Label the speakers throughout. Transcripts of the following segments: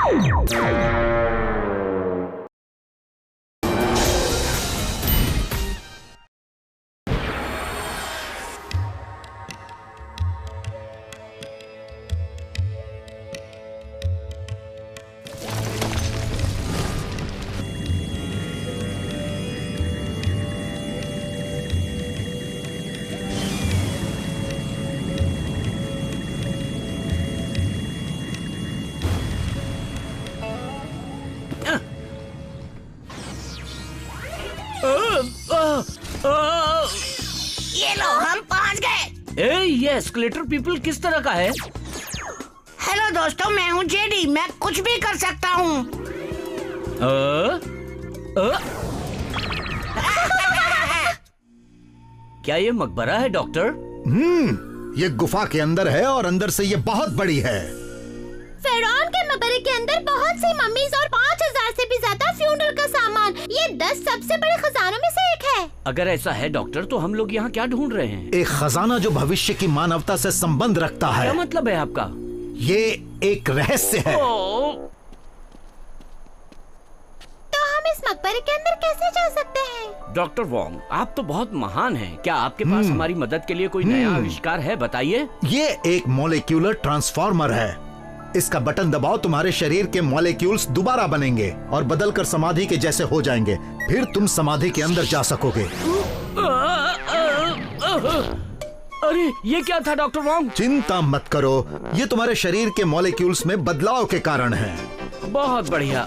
Speaker 1: ये लो, हम पहुंच गए।
Speaker 2: ये एस्केलेटर पीपल किस तरह का है?
Speaker 1: हेलो दोस्तों, मैं हूँ जेडी। मैं कुछ भी कर सकता हूँ।
Speaker 2: क्या ये मकबरा है डॉक्टर?
Speaker 3: ये गुफा के अंदर है और अंदर से ये बहुत बड़ी है।
Speaker 4: फिरौन के मकबरे के अंदर बहुत सी मम्मीज और 5000 से भी ज्यादा फ्यूनरल का सामान। ये 10 सबसे बड़े खजानों में से एक है।
Speaker 2: अगर ऐसा है डॉक्टर, तो हम लोग यहाँ क्या ढूंढ रहे हैं?
Speaker 3: एक खजाना जो भविष्य की मानवता से संबंध रखता है।
Speaker 2: क्या मतलब है आपका?
Speaker 3: ये एक रहस्य है।
Speaker 4: तो हम इस मकबरे के अंदर कैसे जा सकते हैं?
Speaker 2: डॉक्टर वोंग, आप तो बहुत महान हैं। क्या आपके पास हमारी मदद के लिए कोई नया आविष्कार है? बताइए।
Speaker 3: ये एक मॉलिक्यूलर ट्रांसफॉर्मर है। इसका बटन दबाओ, तुम्हारे शरीर के मॉलिक्यूल्स दोबारा बनेंगे और बदलकर समाधि के जैसे हो जाएंगे। फिर तुम समाधि के अंदर जा सकोगे।
Speaker 2: अरे ये क्या था डॉक्टर वोंग?
Speaker 3: चिंता मत करो, ये तुम्हारे शरीर के मॉलिक्यूल्स में बदलाव के कारण है।
Speaker 2: बहुत बढ़िया।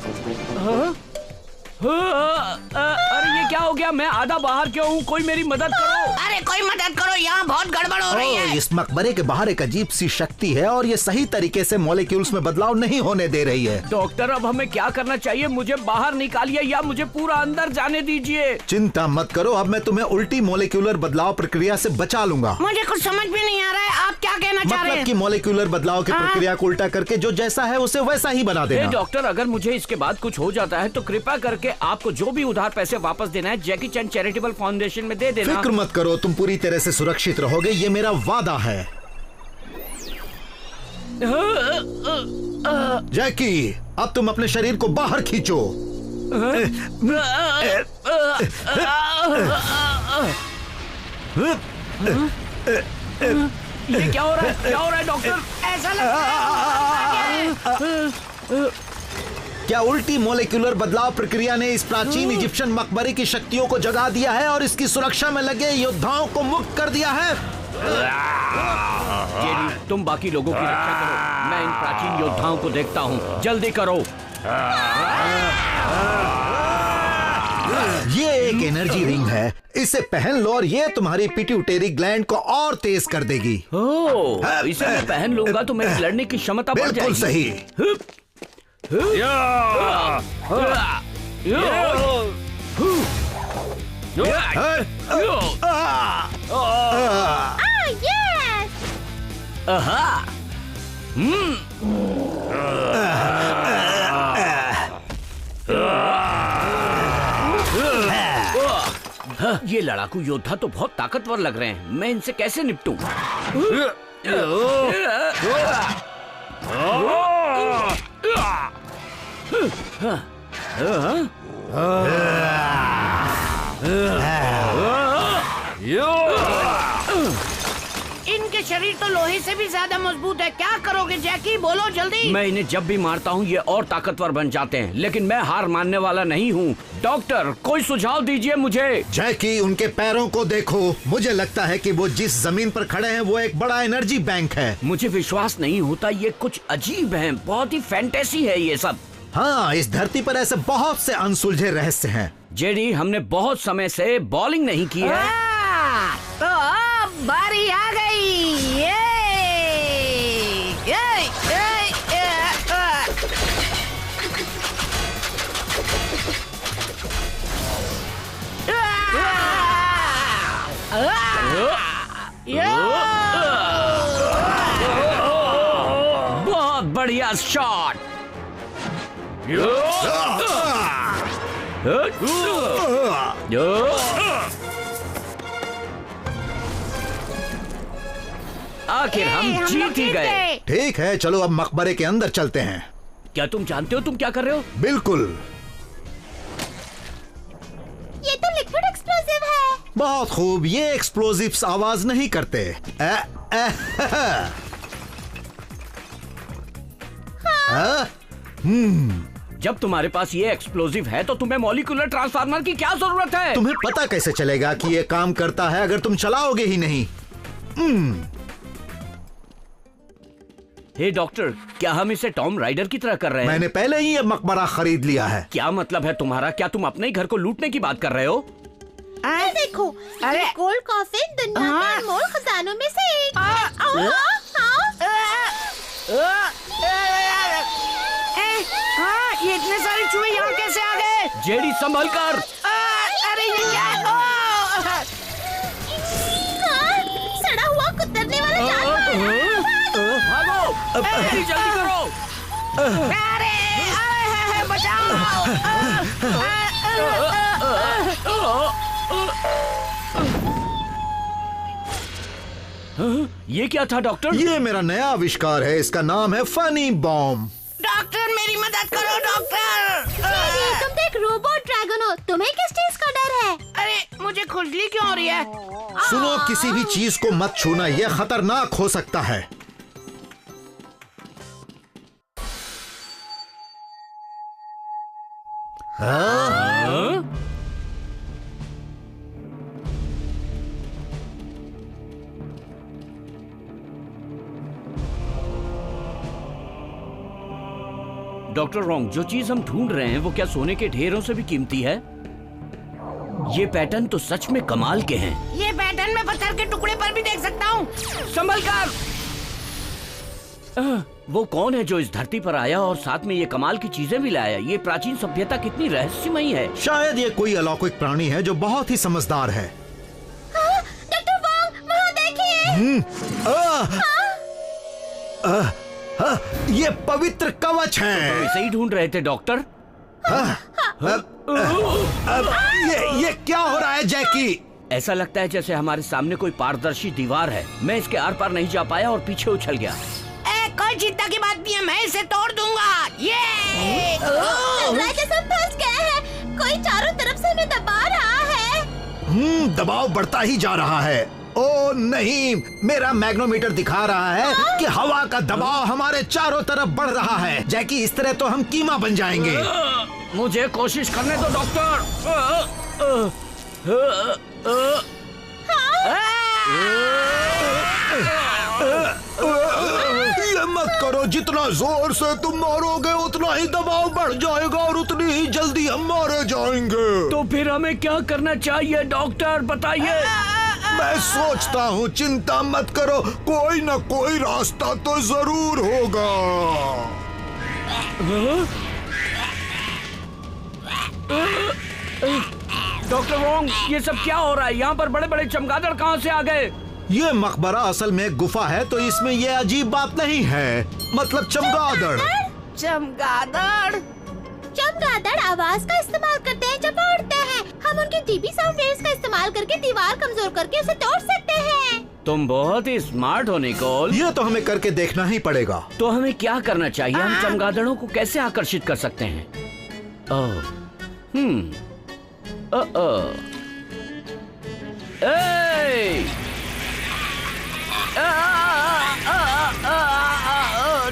Speaker 2: अरे ये क्या हो गया? मैं आधा बाहर क्यों हूँ? कोई मेरी मदद करो।
Speaker 1: अरे कोई मदद करो, यहाँ बहुत गड़बड़ हो रही है।
Speaker 3: इस मकबरे के बाहर एक अजीब सी शक्ति है और ये सही तरीके से मॉलिक्यूल्स में बदलाव नहीं होने दे रही है।
Speaker 2: डॉक्टर, अब हमें क्या करना चाहिए? मुझे बाहर निकालिए या मुझे पूरा अंदर जाने दीजिए।
Speaker 3: चिंता मत करो, अब मैं तुम्हें उल्टी मॉलिक्यूलर बदलाव प्रक्रिया से बचा लूंगा।
Speaker 1: मुझे कुछ समझ भी नहीं आ रहा है, आप क्या कहना चाह रहे हैं?
Speaker 3: मतलब कि मॉलिक्यूलर बदलाव की प्रक्रिया को उल्टा करके जो जैसा है उसे वैसा ही बना देना।
Speaker 2: डॉक्टर, अगर मुझे इसके बाद कुछ हो जाता है तो कृपया करके आपको जो भी उधार पैसे वापस देना है जैकी चैन चैरिटेबल फाउंडेशन में दे देना।
Speaker 3: फिक्र मत करो, तुम पूरी तरह से सुरक्षित रहोगे, ये मेरा वादा है। जैकी, अब तुम अपने शरीर को बाहर खींचो।
Speaker 2: ये क्या हो रहा है? क्या हो रहा है डॉक्टर?
Speaker 1: ऐसा लगता है
Speaker 3: क्या उल्टी मॉलिक्यूलर बदलाव प्रक्रिया ने इस प्राचीन इजिप्शियन मकबरे की शक्तियों को जगा दिया है और इसकी सुरक्षा में लगे योद्धाओं को मुक्त कर दिया है?
Speaker 2: जेडी, तुम बाकी लोगों की रक्षा करो, मैं इन प्राचीन योद्धाओं को देखता हूँ। जल्दी करो।
Speaker 3: ये एक एनर्जी रिंग है, इसे पहन लो और ये तुम्हारी पिट्यूटरी ग्लैंड को और तेज कर देगी।
Speaker 2: ओह, इसे मैं पहन लूंगा तो मेरी लड़ने की क्षमता बढ़ जाएगी।
Speaker 3: बिल्कुल सही।
Speaker 2: ये लड़ाकू योद्धा तो बहुत ताकतवर लग रहे हैं। मैं इनसे कैसे निपटूं?
Speaker 1: इनके शरीर तो लोहे से भी ज्यादा मजबूत है। क्या करोगे जैकी, बोलो जल्दी।
Speaker 2: मैं इन्हें जब भी मारता हूँ ये और ताकतवर बन जाते हैं, लेकिन मैं हार मानने वाला नहीं हूँ। डॉक्टर, कोई सुझाव दीजिए मुझे।
Speaker 3: जैकी, उनके पैरों को देखो। मुझे लगता है कि वो जिस जमीन पर खड़े हैं वो एक बड़ा एनर्जी बैंक है।
Speaker 2: मुझे विश्वास नहीं होता, ये कुछ अजीब है, बहुत ही फैंटेसी है ये सब।
Speaker 3: हाँ, इस धरती पर ऐसे बहुत से अनसुलझे रहस्य हैं।
Speaker 2: जेडी, हमने बहुत समय से बॉलिंग नहीं की है।
Speaker 1: तो अब बारी आ गई।
Speaker 2: बहुत बढ़िया शॉट। आखिर हम जीत ही गए।
Speaker 3: ठीक है, चलो अब मकबरे के अंदर चलते हैं।
Speaker 2: क्या तुम जानते हो तुम क्या कर रहे हो?
Speaker 3: बिल्कुल।
Speaker 4: ये तो लिक्विड एक्सप्लोसिव है।
Speaker 3: बहुत खूब, ये एक्सप्लोजिव्स आवाज नहीं करते।
Speaker 2: जब तुम्हारे पास ये एक्सप्लोजिव है तो तुम्हें मॉलिक्यूलर ट्रांसफार्मर की क्या जरूरत है?
Speaker 3: तुम्हें पता कैसे चलेगा कि ये काम करता है अगर तुम चलाओगे ही नहीं?
Speaker 2: हे डॉक्टर, क्या हम इसे टॉम राइडर की तरह कर रहे हैं?
Speaker 3: मैंने पहले ही ये मकबरा खरीद लिया है।
Speaker 2: क्या मतलब है तुम्हारा? क्या तुम अपने ही घर को लूटने की बात कर रहे हो?
Speaker 4: ये देखो,
Speaker 1: अरे!
Speaker 4: ये गोल्ड कॉफिन दुनिया के अनमोल खजानों में से एक है।
Speaker 1: हाँ, ये इतने सारे चूहे यहाँ कैसे आ गए?
Speaker 2: जेडी संभल कर।
Speaker 1: अरे ये क्या?
Speaker 4: सड़ा हुआ कुतरने वाला जानवर।
Speaker 2: भागो, जल्दी जल्दी करो।
Speaker 1: अरे बचाओ!
Speaker 2: ये क्या था डॉक्टर?
Speaker 3: ये मेरा नया आविष्कार है, इसका नाम है फनी बॉम्ब।
Speaker 1: डॉक्टर मेरी मदद करो डॉक्टर!
Speaker 4: तुम तो एक रोबोट ड्रैगन हो, तुम्हें किस चीज का डर है?
Speaker 1: अरे मुझे खुजली क्यों हो रही है?
Speaker 3: सुनो, किसी भी चीज को मत छूना, यह खतरनाक हो सकता है।
Speaker 2: डॉक्टर रॉन्ग, जो चीज हम ढूंढ रहे हैं वो क्या सोने के ढेरों से भी कीमती है? ये पैटर्न तो सच में कमाल के हैं।
Speaker 1: ये पैटर्न मैं पत्थर के टुकड़े पर भी देख सकता हूँ।
Speaker 2: संभल कर। वो कौन है जो इस धरती पर आया और साथ में ये कमाल की चीजें भी लाया? ये प्राचीन सभ्यता कितनी रहस्यमयी है।
Speaker 3: शायद ये कोई अलौकिक प्राणी है जो बहुत ही समझदार है।
Speaker 4: डॉक्टर वांग, वहाँ देखिए।
Speaker 3: ये पवित्र कवच है।
Speaker 2: इसे ही ढूंढ रहे थे डॉक्टर।
Speaker 3: ये क्या हो रहा है जैकी?
Speaker 2: ऐसा लगता है जैसे हमारे सामने कोई पारदर्शी दीवार है। मैं इसके आर पार नहीं जा पाया और पीछे उछल गया।
Speaker 1: कोई चिंता की बात नहीं है, मैं इसे तोड़ दूंगा। ये
Speaker 4: सब फंस गए हैं। कोई चारों तरफ से हमें दबा रहा है।
Speaker 3: दबाव बढ़ता ही जा रहा है। ओ नहीं, मेरा मैग्नोमीटर दिखा रहा है कि हवा का दबाव हमारे चारों तरफ बढ़ रहा है। जैकी, इस तरह तो हम कीमा बन जाएंगे।
Speaker 2: मुझे कोशिश करने दो डॉक्टर।
Speaker 3: ये मत करो, जितना जोर से तुम मारोगे उतना ही दबाव बढ़ जाएगा और उतनी ही जल्दी हम मारे जाएंगे।
Speaker 2: तो फिर हमें क्या करना चाहिए डॉक्टर, बताइए।
Speaker 3: मैं सोचता हूँ, चिंता मत करो, कोई न कोई रास्ता तो जरूर होगा।
Speaker 2: डॉक्टर वोंग, ये सब क्या हो रहा है? यहाँ पर बड़े बड़े चमगादड़ कहाँ से आ गए?
Speaker 3: ये मकबरा असल में गुफा है, तो इसमें ये अजीब बात नहीं है। मतलब चमगादड़।
Speaker 1: चमगादड़?
Speaker 4: चमगादड़ आवाज का इस्तेमाल करते हैं जब उड़ते हैं। हम उनके डीबी साउंड वेव्स का इस्तेमाल करके दीवार कमजोर करके उसे तोड़ सकते हैं।
Speaker 2: तुम बहुत ही स्मार्ट हो निकोल।
Speaker 3: ये तो हमें करके देखना ही पड़ेगा।
Speaker 2: तो हमें क्या करना चाहिए? हम चमगादड़ों को कैसे आकर्षित कर सकते हैं?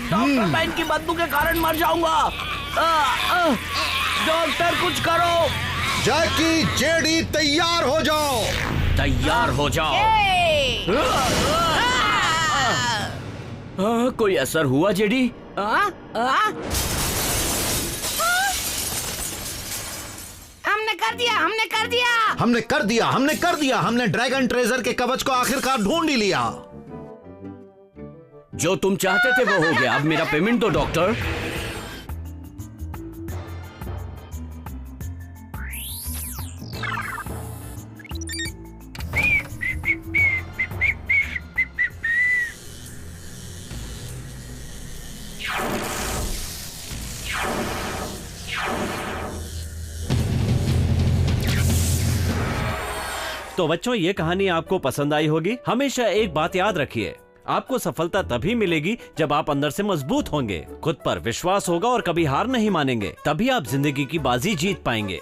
Speaker 2: डॉक्टर, मैं इनकी बदबू के कारण मर जाऊंगा। डॉक्टर, कुछ करो।
Speaker 3: जैकी, जेडी, तैयार हो जाओ।
Speaker 2: तैयार हो जाओ। कोई असर हुआ जेडी?
Speaker 1: हमने कर दिया, हमने कर दिया,
Speaker 3: हमने कर दिया, हमने कर दिया। हमने ड्रैगन ट्रेजर के कवच को आखिरकार ढूंढ ही लिया।
Speaker 2: जो तुम चाहते थे वो हो गया। अब मेरा पेमेंट दो डॉक्टर।
Speaker 5: तो बच्चों, ये कहानी आपको पसंद आई होगी। हमेशा एक बात याद रखिए, आपको सफलता तभी मिलेगी जब आप अंदर से मजबूत होंगे, खुद पर विश्वास होगा और कभी हार नहीं मानेंगे, तभी आप जिंदगी की बाजी जीत पाएंगे।